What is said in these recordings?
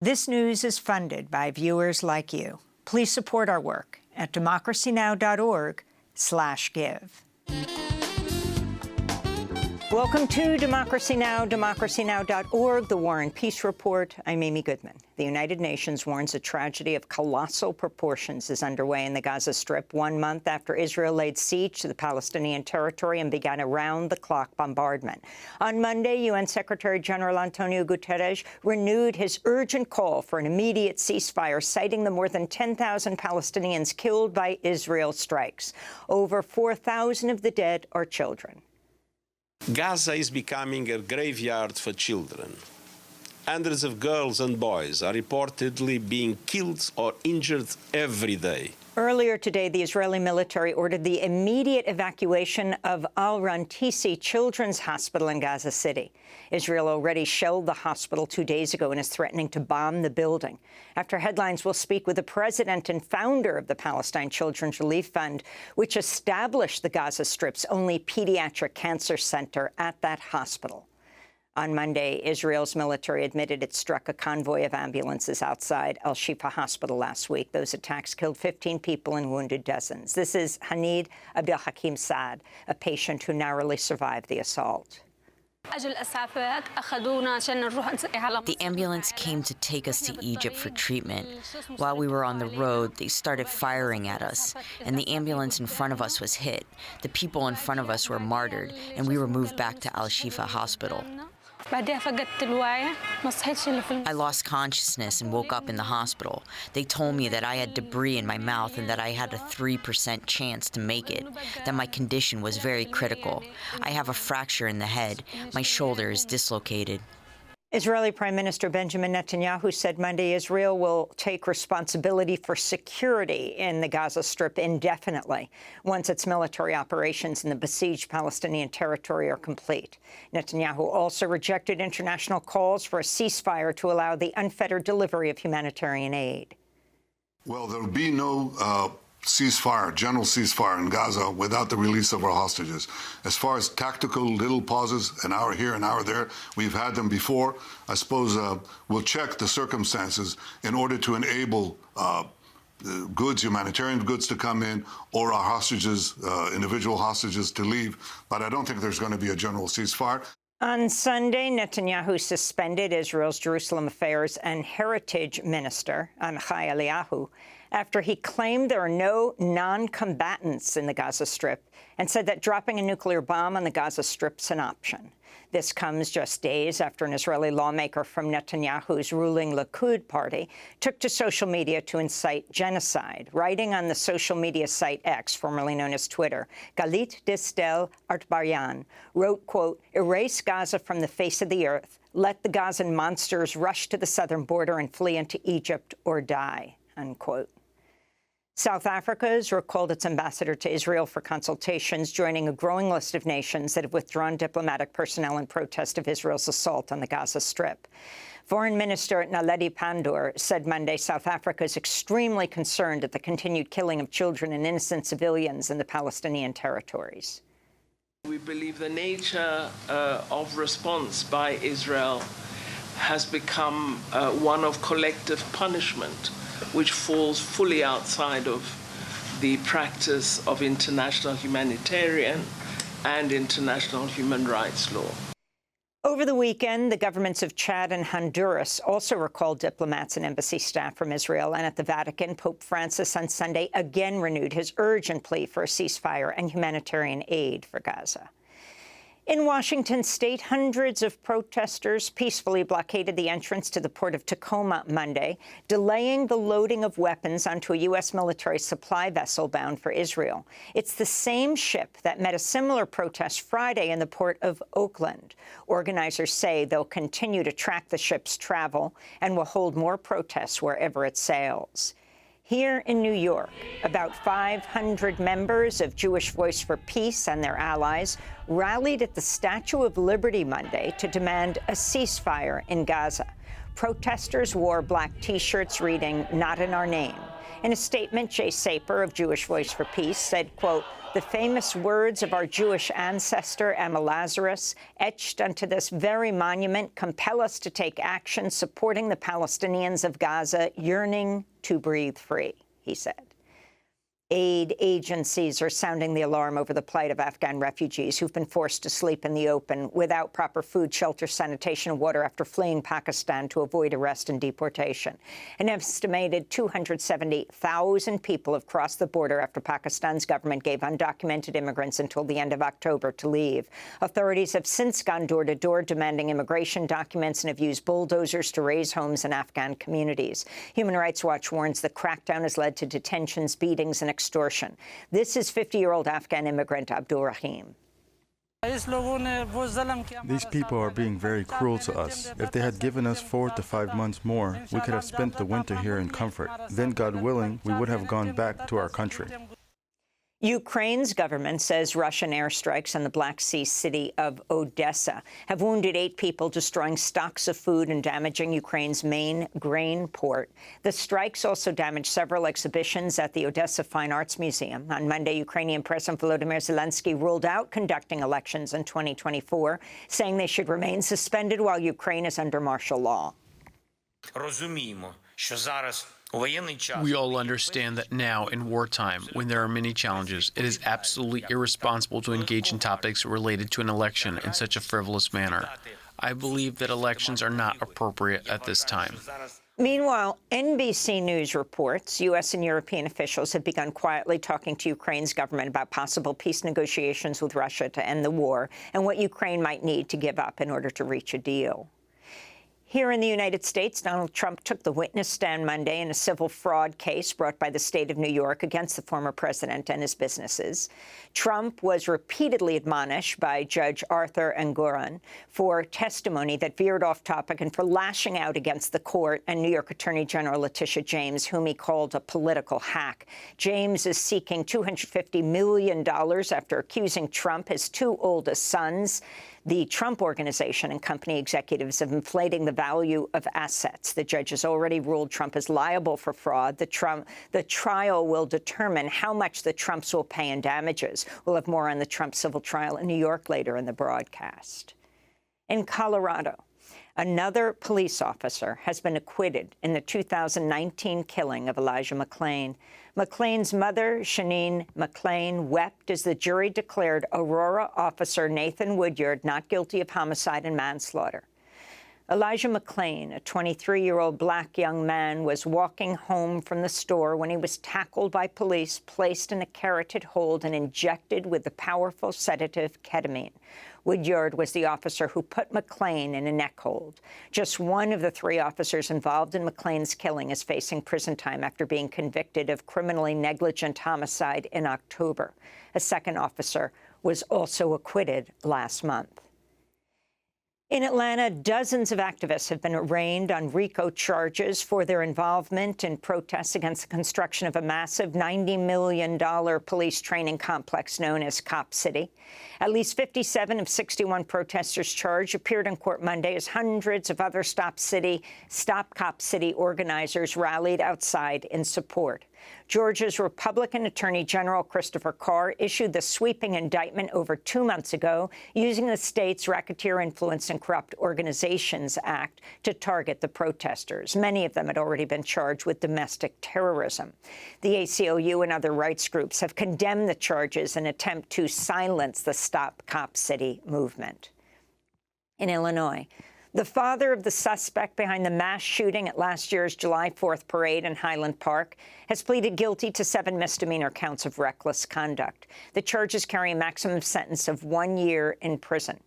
This news is funded by viewers like you. Please support our work at democracynow.org/give. Welcome to Democracy Now!, democracynow.org, the War and Peace Report. I'm Amy Goodman. The United Nations warns a tragedy of colossal proportions is underway in the Gaza Strip 1 month after Israel laid siege to the Palestinian territory and began around-the-clock bombardment. On Monday, UN Secretary-General Antonio Guterres renewed his urgent call for an immediate ceasefire, citing the more than 10,000 Palestinians killed by Israel strikes. Over 4,000 of the dead are children. Gaza is becoming a graveyard for children. Hundreds of girls and boys are reportedly being killed or injured every day. Earlier today, the Israeli military ordered the immediate evacuation of Al-Rantisi Children's Hospital in Gaza City. Israel already shelled the hospital 2 days ago and is threatening to bomb the building. After headlines, we'll speak with the president and founder of the Palestine Children's Relief Fund, which established the Gaza Strip's only pediatric cancer center at that hospital. On Monday, Israel's military admitted it struck a convoy of ambulances outside Al-Shifa Hospital last week. Those attacks killed 15 people and wounded dozens. This is Hanid Abdelhakim Saad, a patient who narrowly survived the assault. The ambulance came to take us to Egypt for treatment. While we were on the road, they started firing at us, and the ambulance in front of us was hit. The people in front of us were martyred, and we were moved back to Al-Shifa Hospital. I lost consciousness and woke up in the hospital. They told me that I had debris in my mouth and that I had a 3% chance to make it, that my condition was very critical. I have a fracture in the head. My shoulder is dislocated. Israeli Prime Minister Benjamin Netanyahu said Monday Israel will take responsibility for security in the Gaza Strip indefinitely once its military operations in the besieged Palestinian territory are complete. Netanyahu also rejected international calls for a ceasefire to allow the unfettered delivery of humanitarian aid. Well, there will be no ceasefire, general ceasefire in Gaza without the release of our hostages. As far as tactical little pauses, an hour here, an hour there, we've had them before. I suppose we'll check the circumstances in order to enable goods, humanitarian goods to come in, or our hostages, individual hostages to leave. But I don't think there's going to be a general ceasefire. On Sunday, Netanyahu suspended Israel's Jerusalem Affairs and Heritage Minister, Amichai Eliyahu, after he claimed there are no non-combatants in the Gaza Strip and said that dropping a nuclear bomb on the Gaza Strip's an option. This comes just days after an Israeli lawmaker from Netanyahu's ruling Likud party took to social media to incite genocide. Writing on the social media site X, formerly known as Twitter, Galit Distel Artbaryan wrote, quote, "Erase Gaza from the face of the earth. Let the Gazan monsters rush to the southern border and flee into Egypt or die," unquote. South Africa has recalled its ambassador to Israel for consultations, joining a growing list of nations that have withdrawn diplomatic personnel in protest of Israel's assault on the Gaza Strip. Foreign Minister Naledi Pandor said Monday South Africa is extremely concerned at the continued killing of children and innocent civilians in the Palestinian territories. We believe the nature of response by Israel has become one of collective punishment, which falls fully outside of the practice of international humanitarian and international human rights law. Over the weekend, the governments of Chad and Honduras also recalled diplomats and embassy staff from Israel. And at the Vatican, Pope Francis on Sunday again renewed his urgent plea for a ceasefire and humanitarian aid for Gaza. In Washington state, hundreds of protesters peacefully blockaded the entrance to the port of Tacoma Monday, delaying the loading of weapons onto a U.S. military supply vessel bound for Israel. It's the same ship that met a similar protest Friday in the port of Oakland. Organizers say they'll continue to track the ship's travel and will hold more protests wherever it sails. Here in New York, about 500 members of Jewish Voice for Peace and their allies rallied at the Statue of Liberty Monday to demand a ceasefire in Gaza. Protesters wore black T-shirts reading, "Not in our name." In a statement, Jay Saper of Jewish Voice for Peace said, quote, "The famous words of our Jewish ancestor, Emma Lazarus, etched onto this very monument, compel us to take action supporting the Palestinians of Gaza yearning to breathe free," he said. Aid agencies are sounding the alarm over the plight of Afghan refugees who've been forced to sleep in the open without proper food, shelter, sanitation, and water after fleeing Pakistan to avoid arrest and deportation. An estimated 270,000 people have crossed the border after Pakistan's government gave undocumented immigrants until the end of October to leave. Authorities have since gone door to door demanding immigration documents and have used bulldozers to raise homes in Afghan communities. Human Rights Watch warns the crackdown has led to detentions, beatings, and extortion. This is 50-year-old Afghan immigrant Abdul Rahim. These people are being very cruel to us. If they had given us 4 to 5 months more, we could have spent the winter here in comfort. Then, God willing, we would have gone back to our country. Ukraine's government says Russian airstrikes on the Black Sea city of Odessa have wounded 8 people, destroying stocks of food and damaging Ukraine's main grain port. The strikes also damaged several exhibitions at the Odessa Fine Arts Museum. On Monday, Ukrainian President Volodymyr Zelensky ruled out conducting elections in 2024, saying they should remain suspended while Ukraine is under martial law. We all understand that now, in wartime, when there are many challenges, it is absolutely irresponsible to engage in topics related to an election in such a frivolous manner. I believe that elections are not appropriate at this time. Meanwhile, NBC News reports U.S. and European officials have begun quietly talking to Ukraine's government about possible peace negotiations with Russia to end the war and what Ukraine might need to give up in order to reach a deal. Here in the United States, Donald Trump took the witness stand Monday in a civil fraud case brought by the state of New York against the former president and his businesses. Trump was repeatedly admonished by Judge Arthur Engoron for testimony that veered off topic and for lashing out against the court and New York Attorney General Letitia James, whom he called a political hack. James is seeking $250 million after accusing Trump, his 2 oldest sons, the Trump Organization, and company executives of inflating the value of assets. The judge has already ruled Trump is liable for fraud. The trial will determine how much the Trumps will pay in damages. We'll have more on the Trump civil trial in New York later in the broadcast. In Colorado, another police officer has been acquitted in the 2019 killing of Elijah McLean. McLean's mother, Shanine McLean, wept as the jury declared Aurora officer Nathan Woodyard not guilty of homicide and manslaughter. Elijah McLean, a 23-year-old black young man, was walking home from the store when he was tackled by police, placed in a carotid hold, and injected with the powerful sedative ketamine. Woodyard was the officer who put McLean in a neck hold. Just one of the 3 officers involved in McLean's killing is facing prison time after being convicted of criminally negligent homicide in October. A second officer was also acquitted last month. In Atlanta, dozens of activists have been arraigned on RICO charges for their involvement in protests against the construction of a massive $90 million police training complex known as Cop City. At least 57 of 61 protesters charged appeared in court Monday as hundreds of other Stop Cop City organizers rallied outside in support. Georgia's Republican Attorney General Christopher Carr issued the sweeping indictment over 2 months ago, using the state's Racketeer Influence and Corrupt Organizations Act to target the protesters. Many of them had already been charged with domestic terrorism. The ACLU and other rights groups have condemned the charges in an attempt to silence the Stop Cop City movement. In Illinois, the father of the suspect behind the mass shooting at last year's July 4th parade in Highland Park has pleaded guilty to 7 misdemeanor counts of reckless conduct. The charges carry a maximum sentence of 1 year in prison.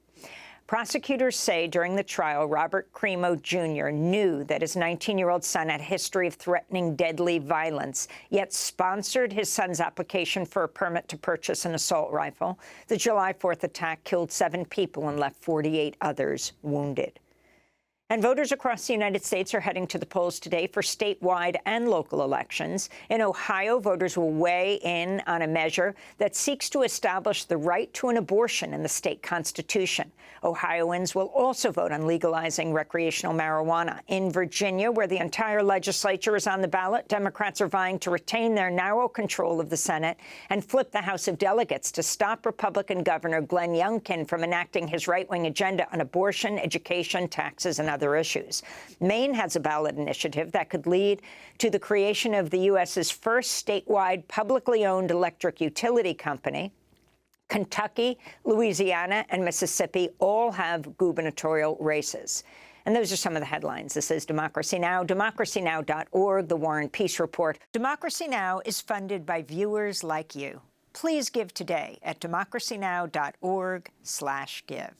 Prosecutors say during the trial, Robert Creo Jr. knew that his 19-year-old son had a history of threatening deadly violence, yet sponsored his son's application for a permit to purchase an assault rifle. The July 4th attack killed 7 people and left 48 others wounded. And voters across the United States are heading to the polls today for statewide and local elections. In Ohio, voters will weigh in on a measure that seeks to establish the right to an abortion in the state constitution. Ohioans will also vote on legalizing recreational marijuana. In Virginia, where the entire legislature is on the ballot, Democrats are vying to retain their narrow control of the Senate and flip the House of Delegates to stop Republican Governor Glenn Youngkin from enacting his right-wing agenda on abortion, education, taxes, and other issues. Maine has a ballot initiative that could lead to the creation of the U.S.'s first statewide publicly owned electric utility company. Kentucky, Louisiana, and Mississippi all have gubernatorial races. And those are some of the headlines. This is Democracy Now!, democracynow.org, The War and Peace Report. Democracy Now! Is funded by viewers like you. Please give today at democracynow.org/give.